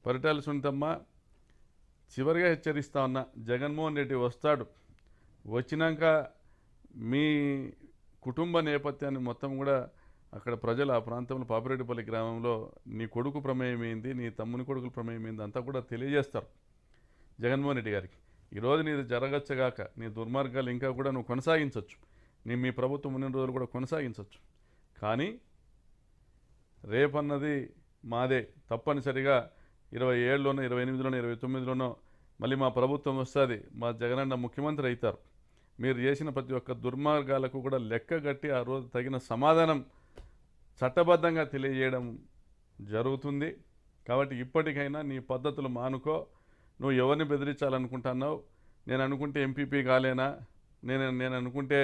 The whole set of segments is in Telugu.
పరిటాల సునీతమ్మ చివరిగా హెచ్చరిస్తా ఉన్నా, జగన్మోహన్ రెడ్డి వస్తాడు, వచ్చినాక మీ కుటుంబ నేపథ్యాన్ని మొత్తం కూడా అక్కడ ప్రజలు ఆ ప్రాంతంలో పాపిరెడ్డిపల్లి గ్రామంలో నీ కొడుకు ప్రమేయం ఏంది, నీ తమ్ముని కొడుకుల ప్రమేయం ఏంది అంతా కూడా తెలియజేస్తారు జగన్మోహన్ రెడ్డి గారికి. ఈరోజు నీది జరగచ్చగాక నీ దుర్మార్గాలు ఇంకా కూడా నువ్వు కొనసాగించవచ్చు, మీ ప్రభుత్వం ఉన్న రోజులు కూడా కొనసాగించవచ్చు. కానీ రేపన్నది మాదే, తప్పనిసరిగా 27లోనో 28లోనో 29లోనో మళ్ళీ మా ప్రభుత్వం వస్తుంది, మా జగనన్న ముఖ్యమంత్రి అవుతారు. మీరు చేసిన ప్రతి ఒక్క దుర్మార్గాలకు కూడా లెక్కగట్టి ఆ రోజు తగిన సమాధానం చట్టబద్ధంగా తెలియజేయడం జరుగుతుంది. కాబట్టి ఇప్పటికైనా నీ పద్ధతులు మానుకో. నువ్వు ఎవరిని బెదిరించాలనుకుంటున్నావు? నేను అనుకుంటే ఎంపీపీ కాలేనా, నేను అనుకుంటే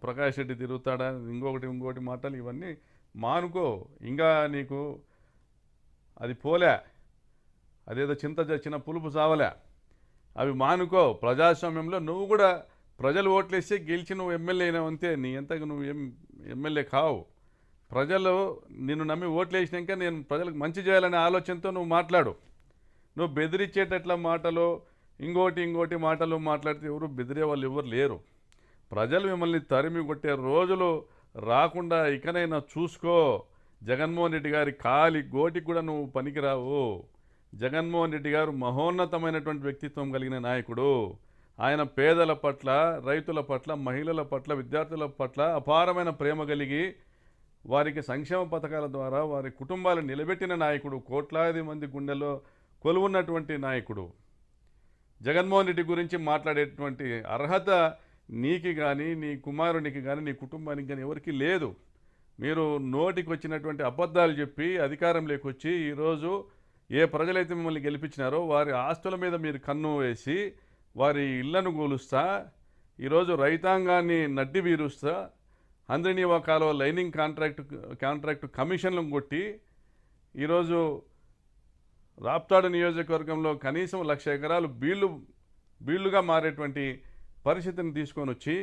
ప్రకాష్ రెడ్డి తిరుగుతాడా, ఇంకోటి మాటలు ఇవన్నీ మానుకో. ఇంకా నీకు అది పోలే, అదేదో చింత చచ్చిన పులుపు చావలే, అవి మానుకో. ప్రజాస్వామ్యంలో నువ్వు కూడా ప్రజలు ఓట్లేస్తే గెలిచి నువ్వు ఎమ్మెల్యే అయినావంతే, నీ ఎంతగా నువ్వు ఎమ్మెల్యే కావు. ప్రజలు నిన్ను నమ్మి ఓట్లేసినాక నేను ప్రజలకు మంచి చేయాలనే ఆలోచనతో నువ్వు మాట్లాడు. నువ్వు బెదిరించేటట్ల మాటలు ఇంకోటి మాటలు మాట్లాడితే ఎవరు బెదిరే వాళ్ళు ఎవరు లేరు. ప్రజలు మిమ్మల్ని తరిమి కొట్టే రోజులు రాకుండా ఇకనైనా చూసుకో. జగన్మోహన్ రెడ్డి గారి కాలి గోటికి కూడా నువ్వు పనికిరావు. జగన్మోహన్ రెడ్డి గారు మహోన్నతమైనటువంటి వ్యక్తిత్వం కలిగిన నాయకుడు. ఆయన పేదల పట్ల, రైతుల పట్ల, మహిళల పట్ల, విద్యార్థుల పట్ల అపారమైన ప్రేమ కలిగి వారికి సంక్షేమ పథకాల ద్వారా వారి కుటుంబాలను నిలబెట్టిన నాయకుడు, కోట్లాది మంది గుండెల్లో కొలువున్నటువంటి నాయకుడు. జగన్మోహన్ రెడ్డి గురించి మాట్లాడేటువంటి అర్హత నీకు కానీ, నీ కుమారునికి కానీ, నీ కుటుంబానికి కానీ ఎవరికి లేదు. మీరు నోటికి వచ్చినటువంటి అబద్ధాలు చెప్పి అధికారం లేకొచ్చి ఈరోజు ఏ ప్రజలైతే మిమ్మల్ని గెలిపించినారో వారి ఆస్తుల మీద మీరు కన్ను వేసి వారి ఇళ్లను కూలుస్తా, ఈరోజు రైతాంగాన్ని నడ్డి వీరుస్తా, హంద్రినీవా కాలువ లైనింగ్ కాంట్రాక్టు కమిషన్లను కొట్టి ఈరోజు రాప్తాడు నియోజకవర్గంలో కనీసం 1,00,000 ఎకరాలు బీళ్లుగా మారేటువంటి పరిస్థితిని తీసుకొని వచ్చి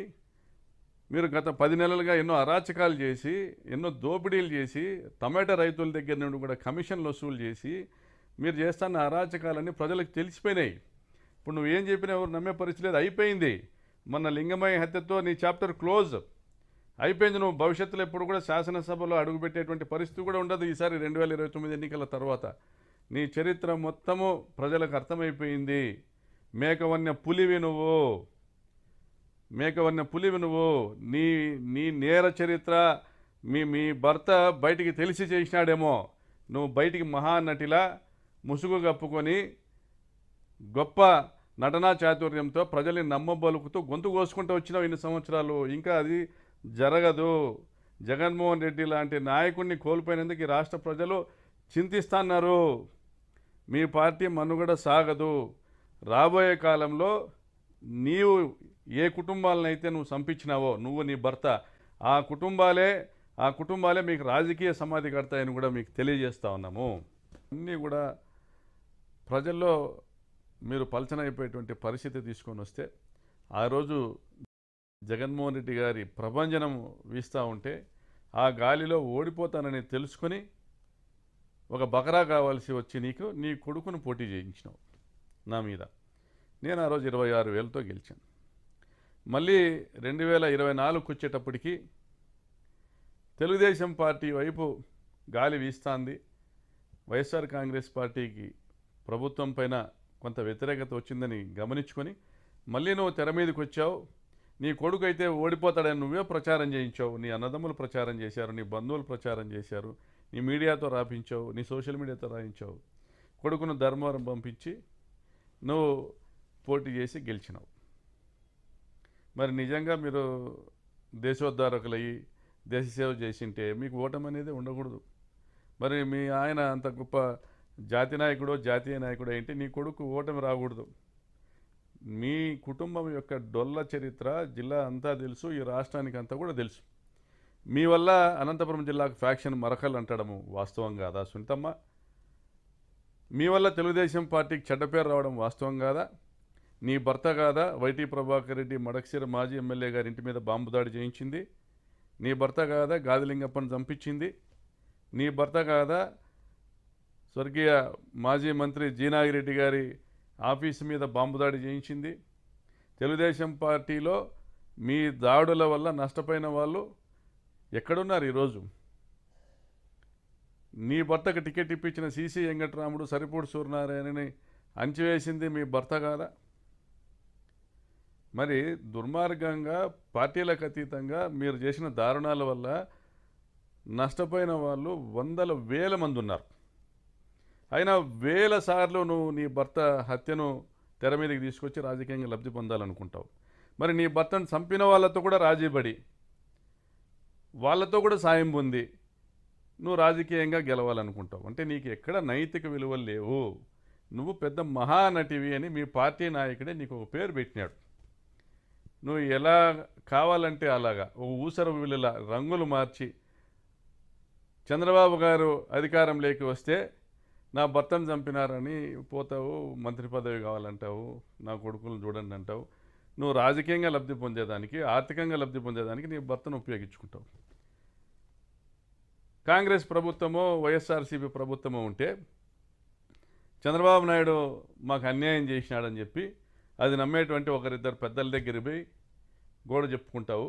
మీరు గత 10 నెలలుగా ఎన్నో అరాచకాలు చేసి, ఎన్నో దోపిడీలు చేసి, టమాటా రైతుల దగ్గర నుండి కూడా కమిషన్లు వసూలు చేసి మీరు చేస్తున్న అరాచకాలన్నీ ప్రజలకు తెలిసిపోయినాయి. ఇప్పుడు నువ్వేం చెప్పినా ఎవరు నమ్మే పరిస్థితి లేదు, అయిపోయింది. మొన్న లింగమయ్య హత్యతో నీ చాప్టర్ క్లోజ్ అయిపోయింది. నువ్వు భవిష్యత్తులో ఎప్పుడు కూడా శాసనసభలో అడుగుపెట్టేటువంటి పరిస్థితి కూడా ఉండదు ఈసారి 2029 ఎన్నికల తర్వాత. నీ చరిత్ర మొత్తము ప్రజలకు అర్థమైపోయింది. మేకవన్య పులివి నువ్వు. నీ నేర చరిత్ర మీ భర్త బయటికి తెలిసి చేసినాడేమో. నువ్వు బయటికి మహానటిలా ముసుగు కప్పుకొని గొప్ప నటనా చాతుర్యంతో ప్రజల్ని నమ్మబలుకుతూ గొంతు కోసుకుంటూ వచ్చినావు ఇన్ని సంవత్సరాలు. ఇంకా అది జరగదు. జగన్మోహన్ రెడ్డి లాంటి నాయకుడిని కోల్పోయినందుకు ఈ రాష్ట్ర ప్రజలు చింతిస్తున్నారు. మీ పార్టీ మనుగడ సాగదు. రాబోయే కాలంలో నీవు ఏ కుటుంబాలనైతే నువ్వు సంపించినావో, నువ్వు నీ భర్త, ఆ కుటుంబాలే మీకు రాజకీయ సమాధి కడతాయని కూడా మీకు తెలియజేస్తా ఉన్నాము. అన్నీ కూడా ప్రజల్లో మీరు పలచనైపోయేటువంటి పరిస్థితి తీసుకొని వస్తే, ఆ రోజు జగన్మోహన్ రెడ్డి గారి ప్రభంజనం వీస్తూ ఉంటే ఆ గాలిలో ఓడిపోతానని తెలుసుకొని ఒక బకరా కావాల్సి వచ్చి నీ కొడుకును పోటీ చేయించినావు నా మీద. నేను ఆ రోజు 26,000తో గెలిచాను. మళ్ళీ 2024 వచ్చేటప్పటికి తెలుగుదేశం పార్టీ వైపు గాలి వీస్తాంది. వైఎస్ఆర్ కాంగ్రెస్ పార్టీకి ప్రభుత్వం పైన కొంత వ్యతిరేకత వచ్చిందని గమనించుకొని మళ్ళీ నువ్వు తెర మీదకి వచ్చావు. నీ కొడుకు అయితే ఓడిపోతాడని నువ్వే ప్రచారం చేయించావు. నీ అన్నదమ్ములు ప్రచారం చేశారు, నీ బంధువులు ప్రచారం చేశారు, నీ మీడియాతో రాపించావు, నీ సోషల్ మీడియాతో రాయించావు. కొడుకును ధర్మవరం పంపించి నువ్వు పోటీ చేసి గెలిచినావు. మరి నిజంగా మీరు దేశోద్ధారకులయ్యి దేశ సేవ చేసింటే మీకు ఓటమి అనేది ఉండకూడదు. మరి మీ ఆయన అంత గొప్ప జాతీయ నాయకుడు ఏంటి, నీ కొడుకు ఓటమి రాకూడదు. మీ కుటుంబం యొక్క డొల్ల చరిత్ర జిల్లా అంతా తెలుసు, ఈ రాష్ట్రానికి అంతా కూడా తెలుసు. మీ వల్ల అనంతపురం జిల్లాకు ఫ్యాక్షన్ మరకలు అంటడము వాస్తవం కాదా సునీతమ్మ? మీ వల్ల తెలుగుదేశం పార్టీకి చెడ్డ పేరు రావడం వాస్తవం కాదా? నీ భర్త కాదా వైటీ ప్రభాకర్ రెడ్డి మడకశిర మాజీ ఎమ్మెల్యే గారి ఇంటి మీద బాంబు దాడి చేయించింది? నీ భర్త కాదా గాదిలింగప్పని చంపించింది? నీ భర్త కాదా స్వర్గీయ మాజీ మంత్రి జీనాగిరెడ్డి గారి ఆఫీసు మీద బాంబు దాడి చేయించింది. తెలుగుదేశం పార్టీలో మీ దాడుల వల్ల నష్టపోయిన వాళ్ళు ఎక్కడున్నారు ఈరోజు? నీ భర్తకు టికెట్ ఇప్పించిన సిసి వెంకటరాముడు, సరిపూడి సూర్యనారాయణని అంచివేసింది మీ భర్త కాదా? మరి దుర్మార్గంగా పార్టీలకు అతీతంగా మీరు చేసిన దారుణాల వల్ల నష్టపోయిన వాళ్ళు వందల వేల మంది ఉన్నారు. అయినా వేల సార్లు నువ్వు నీ భర్త హత్యను తెర మీదకి తీసుకొచ్చి రాజకీయంగా లబ్ధి పొందాలనుకుంటావు. మరి నీ భర్తను చంపిన వాళ్ళతో కూడా రాజీపడి వాళ్ళతో కూడా సాయం పొంది నువ్వు రాజకీయంగా గెలవాలనుకుంటావు. అంటే నీకు ఎక్కడ నైతిక విలువలు లేవు. నువ్వు పెద్ద మహానటివి అని మీ పార్టీ నాయకుడే నీకు ఒక పేరు పెట్టినాడు. నువ్వు ఎలా కావాలంటే అలాగా ఒక ఊసర విలుల రంగులు మార్చి చంద్రబాబు గారు అధికారంలోకి వస్తే నా భర్తను చంపినారని పోతావు, మంత్రి పదవి కావాలంటావు, నా కొడుకులను చూడండి అంటావు. నువ్వు రాజకీయంగా లబ్ధి పొందేదానికి, ఆర్థికంగా లబ్ధి పొందేదానికి నీ భర్తను ఉపయోగించుకుంటావు. కాంగ్రెస్ ప్రభుత్వమో వైఎస్ఆర్సీపీ ప్రభుత్వమో ఉంటే చంద్రబాబు నాయుడు మాకు అన్యాయం చేసినాడని చెప్పి అది నమ్మేటువంటి ఒకరిద్దరు పెద్దల దగ్గర పోయి గోడ చెప్పుకుంటావు,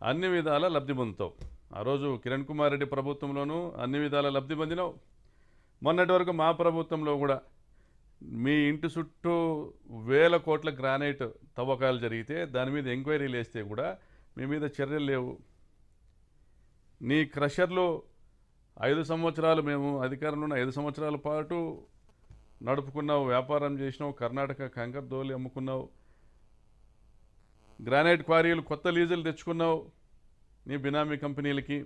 అన్ని విధాల లబ్ధి పొందుతావు. ఆ రోజు కిరణ్ కుమార్ రెడ్డి ప్రభుత్వంలోనూ అన్ని విధాల లబ్ధి పొందినావు. మొన్నటి వరకు మా ప్రభుత్వంలో కూడా మీ ఇంటి చుట్టూ వేల కోట్ల గ్రానైట్ తవ్వకాలు జరిగితే దాని మీద ఎంక్వైరీలు వేస్తే కూడా మీ మీద చర్యలు లేవు. నీ క్రషర్లు 5 సంవత్సరాలు మేము అధికారంలో ఉన్న 5 సంవత్సరాల పాటు నడుపుకున్నావు, వ్యాపారం చేసినావు, కర్ణాటక కంకర్ దోలి అమ్ముకున్నావు, గ్రానైట్ క్వారీలు కొత్త లీజులు తెచ్చుకున్నావు నీ బినామీ కంపెనీలకి.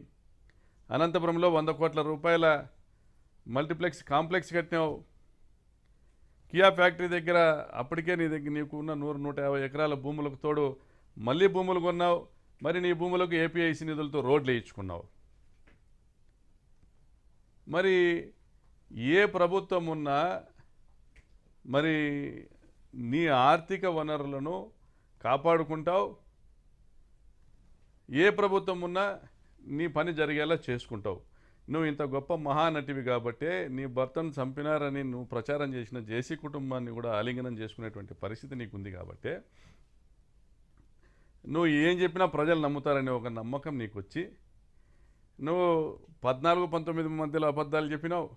అనంతపురంలో 100 కోట్ల రూపాయల మల్టీప్లెక్స్ కాంప్లెక్స్ కట్టినావు. కియా ఫ్యాక్టరీ దగ్గర అప్పటికే నీకు ఉన్న 100-150 ఎకరాల భూములకు తోడు మళ్ళీ భూములు కొన్నావు. మరి నీ భూములకు ఏపీఐసి నిధులతో రోడ్లు వేయించుకున్నావు. మరి ఏ ప్రభుత్వం ఉన్నా మరి నీ ఆర్థిక వనరులను కాపాడుకుంటావు. ఏ ప్రభుత్వం ఉన్నా నీ పని జరిగేలా చేసుకుంటావు. నువ్వు ఇంత గొప్ప మహానటివి కాబట్టే నీ భర్తను చంపినారని నువ్వు ప్రచారం చేసిన జేసీ కుటుంబాన్ని కూడా ఆలింగనం చేసుకునేటువంటి పరిస్థితి నీకుంది కాబట్టే నువ్వు ఏం చెప్పినా ప్రజలు నమ్ముతారనే ఒక నమ్మకం నీకు వచ్చి నువ్వు 14-19 మధ్యలో అబద్ధాలు చెప్పినావు.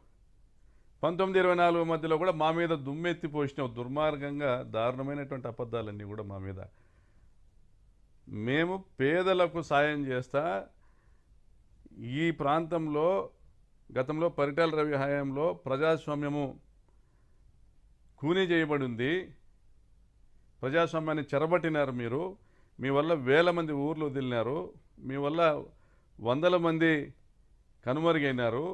19-24 మధ్యలో కూడా మా మీద దుమ్మెత్తి పోసినావు. దుర్మార్గంగా దారుణమైనటువంటి అబద్ధాలన్నీ కూడా మా మీద. మేము పేదలకు సాయం చేస్తా, ఈ ప్రాంతంలో గతంలో పరిటాల రవి హయాంలో ప్రజాస్వామ్యము కూనీ చేయబడి ఉంది, ప్రజాస్వామ్యాన్ని చెరబట్టినారు మీరు. మీ వల్ల వేల మంది ఊర్లు వదిలినారు, మీ వల్ల వందల మంది కనుమరుగైనారు.